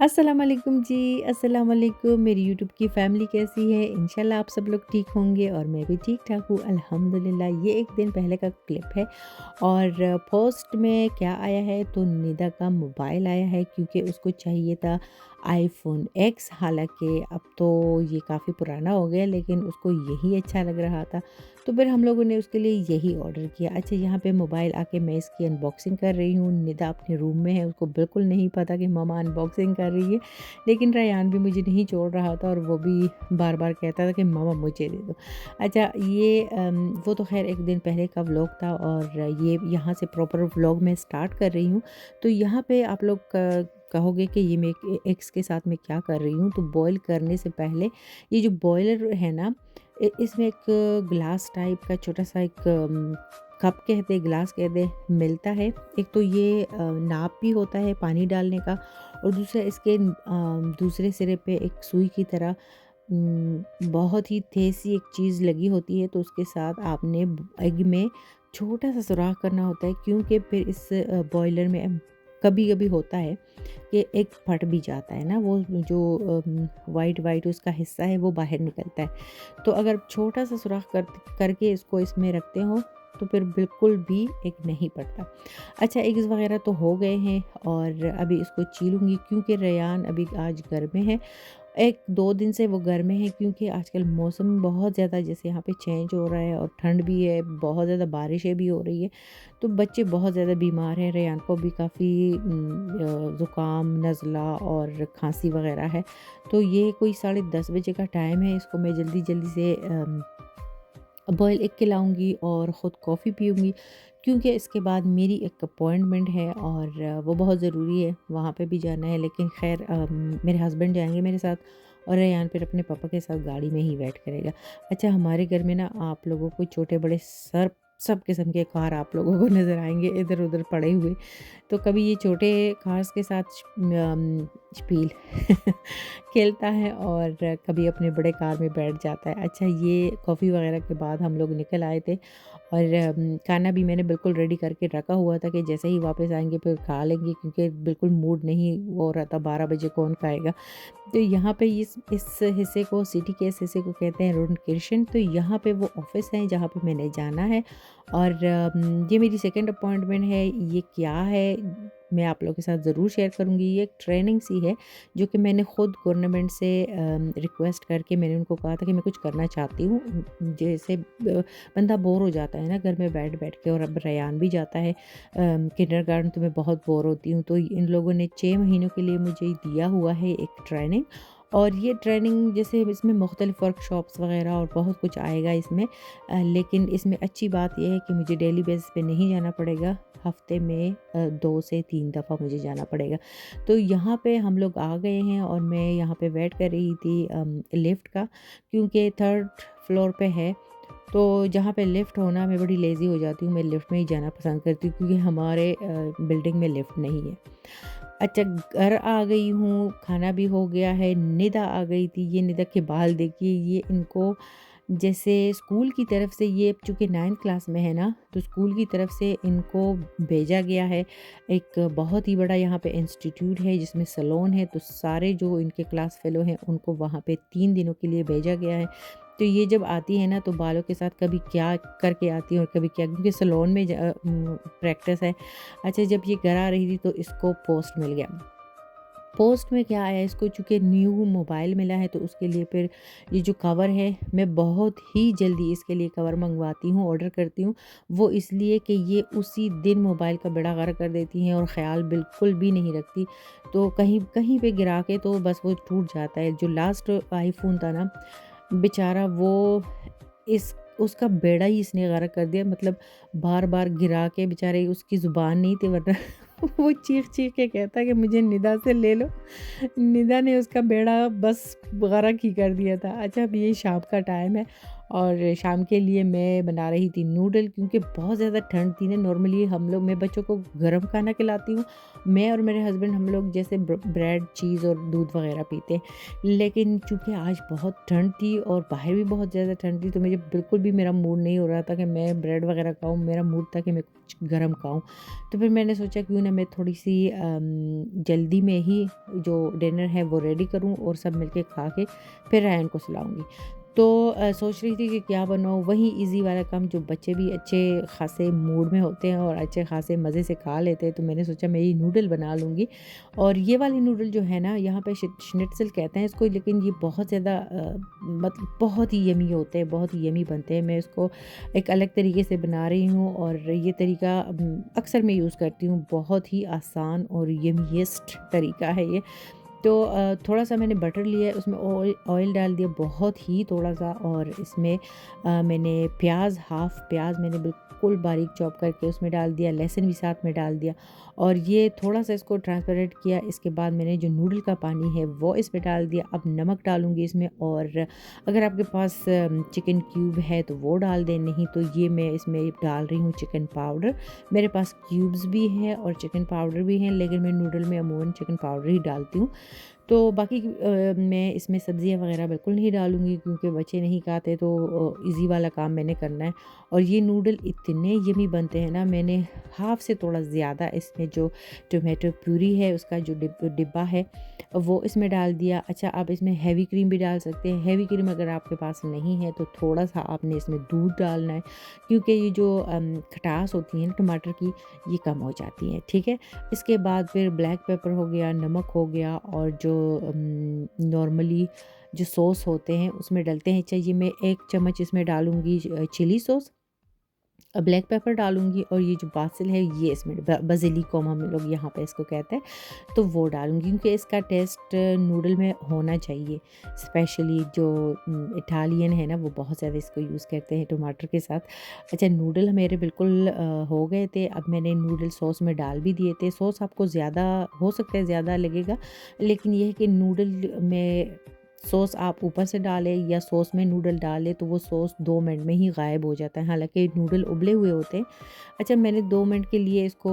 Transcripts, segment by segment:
अस्सलाम वालेकुम जी, अस्सलाम वालेकुम। मेरी यूट्यूब की फ़ैमिली कैसी है? इंशाल्लाह आप सब लोग ठीक होंगे और मैं भी ठीक-ठाक हूँ अल्हम्दुलिल्लाह। ये एक दिन पहले का क्लिप है और पोस्ट में क्या आया है तो निदा का मोबाइल आया है क्योंकि उसको चाहिए था आईफ़ोन एक्स। हालाँकि अब तो ये काफ़ी पुराना हो गया लेकिन उसको यही अच्छा लग रहा था। तो फिर हम लोगों ने उसके लिए यही ऑर्डर किया। अच्छा यहाँ पे मोबाइल आके मैं इसकी अनबॉक्सिंग कर रही हूँ। निदा अपने रूम में है, उसको बिल्कुल नहीं पता कि मम्मा अनबॉक्सिंग कर रही है। लेकिन रेयान भी मुझे नहीं छोड़ रहा था और वो भी बार-बार कहता था कि मम्मा मुझे दे दो। अच्छा ये वो तो ख़ैर एक दिन पहले का व्लॉग था और ये यहाँ से प्रॉपर व्लॉग मैं स्टार्ट कर रही हूँ। तो यहाँ पे आप लोग क कहोगे कि ये मैं एक्स के साथ मैं क्या कर रही हूँ? तो बॉयल करने से पहले ये जो बॉयलर है ना इसमें एक ग्लास टाइप का छोटा-सा एक कप कहते, ग्लास कहते मिलता है। एक तो ये नाप भी होता है पानी डालने का और दूसरा इसके दूसरे सिरे पे एक सुई की तरह बहुत ही तेज़-सी एक चीज़ लगी होती है, तो उसके साथ आपने एग में छोटा-सा सुराख करना होता है क्योंकि फिर इस बॉयलर में कभी-कभी होता है कि एग फट भी जाता है ना, वो जो व्हाइट उसका हिस्सा है वो बाहर निकलता है। तो अगर छोटा-सा सुराख करके इसको इसमें रखते हो, तो फिर बिल्कुल भी एग नहीं फटता। अच्छा एग्स वग़ैरह तो हो गए हैं और अभी इसको छीलूँगी क्योंकि रेयान अभी आज घर में है। 1-2 दिन से वो घर में है क्योंकि आजकल मौसम बहुत ज़्यादा जैसे यहाँ पे चेंज हो रहा है और ठंड भी है, बहुत ज़्यादा बारिशें भी हो रही है। तो बच्चे बहुत ज़्यादा बीमार हैं, रेयान को भी काफ़ी ज़ुकाम, नज़ला और खाँसी वग़ैरह है। तो ये कोई साढ़े 10 बजे का टाइम है, इसको मैं जल्दी-जल्दी से बॉयल एग खिलाऊँगी और ख़ुद कॉफ़ी पीऊँगी क्योंकि इसके बाद मेरी एक अपॉइंटमेंट है और वो बहुत ज़रूरी है, वहाँ पे भी जाना है। लेकिन ख़ैर मेरे हस्बैंड जाएँगे मेरे साथ और रेयान फिर अपने पापा के साथ गाड़ी में ही वेट करेगा। अच्छा हमारे घर में ना आप लोगों को छोटे-बड़े सब किस्म के कार आप लोगों को नज़र आएँगे इधर-उधर पड़े हुए। तो कभी ये छोटे कार्स के साथ स्पील खेलता है और कभी अपने बड़े कार में बैठ जाता है। अच्छा ये कॉफ़ी वग़ैरह के बाद हम लोग निकल आए थे और खाना भी मैंने बिल्कुल रेडी करके रखा हुआ था कि जैसे ही वापस आएँगे फिर खा लेंगे क्योंकि बिल्कुल मूड नहीं हो रहा था 12 बजे कौन खाएगा। तो यहाँ पे इस हिस्से को सिटी के इस हिस्से को कहते हैं रोडनकिर्chen। तो यहाँ पे वो ऑफ़िस है जहाँ पे मैंने जाना है और ये मेरी सेकंड अपॉइंटमेंट है। ये क्या है मैं आप लोगों के साथ ज़रूर शेयर करूँगी। ये एक ट्रेनिंग सी है जो कि मैंने खुद गवर्नमेंट से रिक्वेस्ट करके मैंने उनको कहा था कि मैं कुछ करना चाहती हूँ। जैसे बंदा बोर हो जाता है ना घर में बैठ-बैठ के और अब रेयान भी जाता है किंडरगार्टन, तो मैं बहुत बोर होती हूँ। तो इन लोगों ने 6 महीनों के लिए मुझे दिया हुआ है एक ट्रेनिंग और ये ट्रेनिंग जैसे इसमें मुख्तलिफ़ वर्कशॉप्स वग़ैरह और बहुत कुछ आएगा इसमें। लेकिन इसमें अच्छी बात ये है कि मुझे डेली बेसिस पे नहीं जाना पड़ेगा, हफ़्ते में 2 से 3 दफ़ा मुझे जाना पड़ेगा। तो यहाँ पे हम लोग आ गए हैं और मैं यहाँ पे वेट कर रही थी लिफ्ट का क्योंकि 3rd फ्लोर पे है। तो जहाँ पे लिफ्ट हो ना मैं बड़ी लेज़ी हो जाती हूँ, मैं लिफ्ट में ही जाना पसंद करती हूँ क्योंकि हमारे बिल्डिंग में लिफ्ट नहीं है। अच्छा घर आ गई हूँ, खाना भी हो गया है, निदा आ गई थी। ये निदा के बाल देखिए, ये इनको जैसे स्कूल की तरफ से ये चूँकि 9th क्लास में है ना, तो स्कूल की तरफ से इनको भेजा गया है। एक बहुत ही बड़ा यहाँ पे इंस्टीट्यूट है जिसमें सैलून है, तो सारे जो इनके क्लास फ़ेलो हैं उनको वहाँ पे 3 दिनों के लिए भेजा गया है। तो ये जब आती है ना तो बालों के साथ कभी क्या करके आती है और कभी क्या, क्योंकि सैलून में प्रैक्टिस है। अच्छा जब ये घर आ रही थी तो इसको पोस्ट मिल गया। पोस्ट में क्या आया, इसको चूँकि न्यू मोबाइल मिला है तो उसके लिए फिर ये जो कवर है मैं बहुत ही जल्दी इसके लिए कवर मंगवाती हूँ, ऑर्डर करती हूँ। वो इसलिए कि ये उसी दिन मोबाइल का बेड़ा गर्क कर देती हैं और ख़्याल बिल्कुल भी नहीं रखती। तो कहीं कहीं पे गिरा के तो बस वो टूट जाता है। जो लास्ट आईफ़ोन था ना बेचारा वो इस उसका बेड़ा ही इसने गर्क कर दिया, मतलब बार-बार गिरा के बेचारे उसकी ज़ुबान नहीं थी वरना वो चीख-चीख के कहता कि मुझे निदा से ले लो। निदा ने उसका बेड़ा बस गर्क ही कर दिया था। अच्छा अब ये शाम का टाइम है और शाम के लिए मैं बना रही थी नूडल, क्योंकि बहुत ज़्यादा ठंड थी ना। नॉर्मली हम लोग, मैं बच्चों को गर्म खाना खिलाती हूँ। मैं और मेरे हस्बैंड हम लोग जैसे ब्रेड, चीज़ और दूध वगैरह पीते हैं। लेकिन चूँकि आज बहुत ठंड थी और बाहर भी बहुत ज़्यादा ठंड थी, तो मुझे बिल्कुल भी मेरा मूड नहीं हो रहा था कि मैं ब्रेड वगैरह खाऊँ। मेरा मूड था कि मैं कुछ गर्म खाऊँ। तो फिर मैंने सोचा क्यों ना मैं थोड़ी-सी जल्दी में ही जो डिनर है वो रेडी करूँ और सब मिलके खा के फिर रायन को सुलाऊँगी। तो सोच रही थी कि क्या बनाऊँ, वही ईज़ी वाला काम जो बच्चे भी अच्छे ख़ासे मूड में होते हैं और अच्छे ख़ासे मज़े से खा लेते हैं। तो मैंने सोचा मैं ये नूडल बना लूँगी। और ये वाले नूडल जो है ना, यहाँ पे शिनिट्ज़ल कहते हैं इसको, लेकिन ये बहुत ज़्यादा मतलब बहुत ही यम्मी होते हैं, बहुत ही यम्मी बनते हैं। मैं इसको एक अलग तरीके से बना रही हूँ और ये तरीका अक्सर मैं यूज़ करती हूँ। बहुत ही आसान और यम्मीएस्ट तरीका है ये। तो थोड़ा-सा मैंने बटर लिया है, उसमें ऑयल डाल दिया बहुत ही थोड़ा-सा, और इसमें मैंने हाफ़ प्याज़ मैंने बिल्कुल बारीक चॉप करके उसमें डाल दिया, लहसुन भी साथ में डाल दिया और ये थोड़ा-सा इसको ट्रांसपेरेंट किया। इसके बाद मैंने जो नूडल का पानी है वो इसमें डाल दिया। अब नमक डालूँगी इसमें, और अगर आपके पास चिकन क्यूब है तो वो डाल दें, नहीं तो ये मैं इसमें डाल रही हूँ चिकन पाउडर। मेरे पास क्यूब्स भी हैं और चिकन पाउडर भी हैं, लेकिन मैं नूडल में अमूमन चिकन पाउडर ही डालती हूँ। तो बाकी मैं इसमें सब्ज़ियाँ वग़ैरह बिल्कुल नहीं डालूँगी, क्योंकि बच्चे नहीं खाते, तो ईज़ी वाला काम मैंने करना है। और ये नूडल इतने यम्मी बनते हैं ना, मैंने हाफ़ से थोड़ा ज़्यादा इसमें जो टोमेटो प्यूरी है उसका जो डिब्बा है वो इसमें डाल दिया। अच्छा, आप इसमें हेवी क्रीम भी डाल सकते हैं। हेवी क्रीम अगर आपके पास नहीं है तो थोड़ा-सा आपने इसमें दूध डालना है, क्योंकि ये जो खटास होती है ना टमाटर की, ये कम हो जाती है, ठीक है? इसके बाद फिर ब्लैक पेपर हो गया, नमक हो गया, और जो नॉर्मली जो सॉस होते हैं उसमें डलते हैं। चाहिए मैं 1 चम्मच इसमें डालूँगी चिली सॉस, ब्लैक पेपर डालूँगी, और ये जो बासिल है ये इसमें बज़िलिकम हम लोग यहाँ पे इसको कहते हैं, तो वो डालूँगी, क्योंकि इसका टेस्ट नूडल में होना चाहिए। स्पेशली जो इटालियन है ना, वो बहुत ज़्यादा इसको यूज़ करते हैं टमाटर के साथ। अच्छा, नूडल मेरे बिल्कुल हो गए थे। अब मैंने नूडल सॉस में डाल भी दिए थे। सॉस आपको ज़्यादा हो सकता है ज़्यादा लगेगा, लेकिन ये है कि नूडल में सॉस आप ऊपर से डालें या सॉस में नूडल डालें तो वो सॉस 2 मिनट में ही गायब हो जाता है, हालाँकि नूडल उबले हुए होते हैं। अच्छा, मैंने 2 मिनट के लिए इसको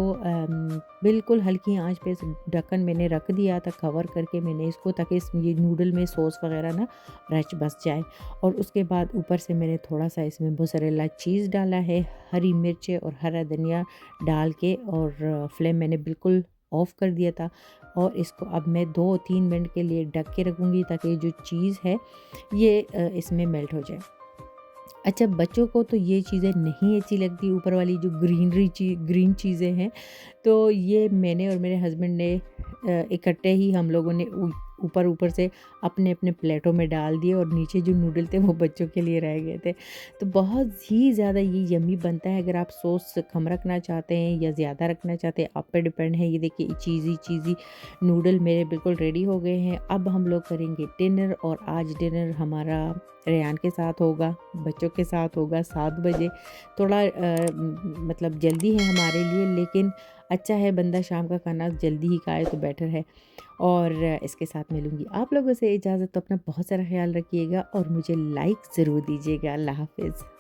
बिल्कुल हल्की आँच पे ढक्कन मैंने रख दिया था कवर करके मैंने इसको, ताकि ये नूडल में सॉस वग़ैरह ना रच बस जाए। और उसके बाद ऊपर से मैंने थोड़ा-सा इसमें मोज़रेला चीज़ डाला है, हरी मिर्चें और हरा धनिया डाल के, और फ्लेम मैंने बिल्कुल ऑफ़ कर दिया था। और इसको अब मैं 2-3 मिनट के लिए ढक के रखूँगी, ताकि ये जो चीज़ है ये इसमें मेल्ट हो जाए। अच्छा, बच्चों को तो ये चीज़ें नहीं अच्छी लगती, ऊपर वाली जो ग्रीन चीज़ें हैं, तो ये मैंने और मेरे हस्बैंड ने इकट्ठे ही हम लोगों ने ऊपर-ऊपर से अपने-अपने प्लेटों में डाल दिए, और नीचे जो नूडल थे वो बच्चों के लिए रह गए थे। तो बहुत ही ज़्यादा ये यम्मी बनता है। अगर आप सॉस कम रखना चाहते हैं या ज़्यादा रखना चाहते हैं, आप पे डिपेंड है। ये देखिए चीज़ी नूडल मेरे बिल्कुल रेडी हो गए हैं। अब हम लोग करेंगे डिनर, और आज डिनर हमारा रेयान के साथ होगा, बच्चों के साथ होगा 7 बजे। थोड़ा मतलब जल्दी है हमारे लिए, लेकिन अच्छा है बंदा शाम का खाना जल्दी ही खाए तो बेटर है। और इसके साथ मिलूँगी आप लोगों से इजाज़त। तो अपना बहुत सारा ख़्याल रखिएगा और मुझे लाइक ज़रूर दीजिएगा। अल्लाह हाफ़िज़।